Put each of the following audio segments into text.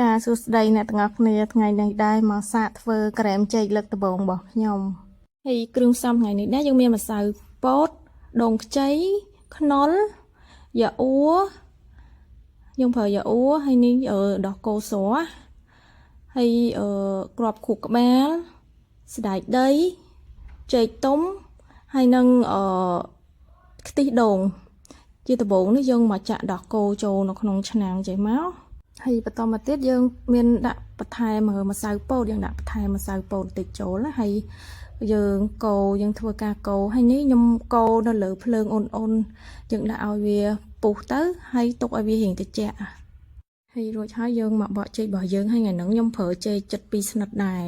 ចាសួស្តីអ្នកទាំងអស់គ្នាថ្ងៃនេះដែរមកសាកធ្វើក្រែមចេកលើកដំបូងរបស់ខ្ញុំហើយគ្រឿងផ្សំថ្ងៃនេះដែរយើងមានម្សៅពោតដូងខ្ចីខ្នុរយ៉ាអ៊ូយើងប្រើយ៉ាអ៊ូហើយនេះដោះគោស្រស់ហើយគ្រាប់ខួបក្បាលស្ដាយដីចេកទុំហើយនឹងខ្ទិះដូងជាដំបូងនេះយើងមកចាក់ដោះគោចូលនៅក្នុងឆ្នាំងចេះមកហើយបន្តមកទៀតយើងមានដាក់បន្ថែមម្សៅពោតយើងដាក់បន្ថែមម្សៅពោតបន្តិចចូលណាហើយយើងកូរយើងធ្វើការកូរហើយនេះខ្ញុំកូរនៅលើភ្លើងអ៊ុនយើងដាក់ឲ្យវាពុះទៅហើយទុកឲ្យវារៀងត្រជាក់ហើយរួចហើយយើងមកបកចេករបស់យើងហើយថ្ងៃហ្នឹងខ្ញុំប្រើចេក72ស្និតដែរ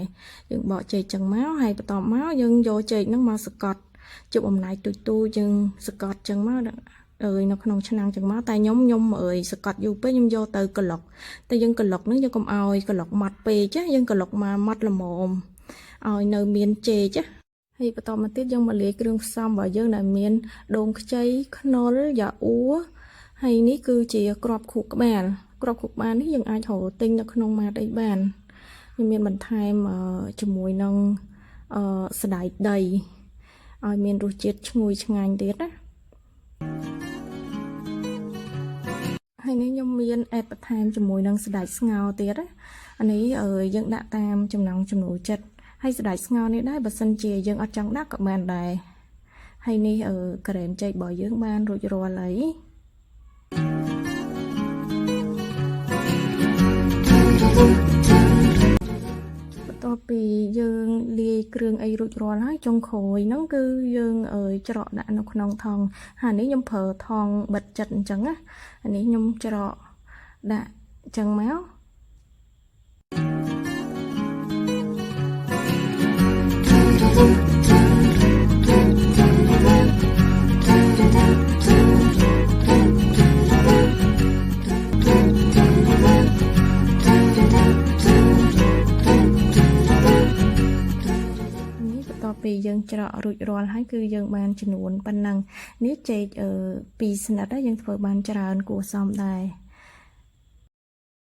យើងបកចេកចឹងមកហើយបន្តមកយើងយកចេកហ្នឹងមកសកត់ជប់អំណាចទូយើងសកត់ចឹងមកនៅក្នុងឆ្នាំងចឹងមកតែខ្ញុំសកត់យូរពេកខ្ញុំយកទៅក្លុកតែយើងក្លុកហ្នឹងយើងកុំឲ្យក្លុកម៉ត់ពេកចាយើងក្លុកមកម៉ត់ល្មមឲ្យនៅមានចេកចាហើយបន្តមកទៀតយើងមកលាយគ្រឿងផ្សំរបស់យើងដែលមានដូងខ្ចីខ្នុរយ៉ាអ៊ូហើយនេះគឺជាគ្រាប់ខួរក្បាលនេះយើងអាចរកទិញនៅក្នុងម៉ាតអីបានខ្ញុំមានបន្ថែមជាមួយនឹងស្ដាយដីឲ្យមានរសជាតិឈ្ងុយឆ្ងាញ់ទៀតណាហើយនេះខ្ញុំមានអេតបន្ថែមជាមួយនឹងស្ដាច់ស្ងោរទៀតណាអានេះយើងដាក់តាមចំណង់ចំណូលចិត្តហើយស្ដាច់ស្ងោរនេះដែរបើសិនជាយើងអត់ចង់ដាក់ក៏បានដែរហើយនេះក្រែមចេករបស់យើងបានរួចរាល់ហើយបន្ទាប់ពីយើងលាយគ្រឿងអីរួចរាល់ហើយចុងក្រោយហ្នឹងគឺយើងច្រកដាក់នៅក្នុងថង់ហើយនេះខ្ញុំប្រើថង់បិទចិត្តអញ្ចឹងណាអានេះខ្ញុំច្រកដាក់អញ្ចឹងមកពីយើងច្រករួចរាល់ហើយគឺយើងបានចំនួនប៉ុណ្ណឹងនេះចេក2ស្និតយើងធ្វើបានច្រើនគួរសមដែរ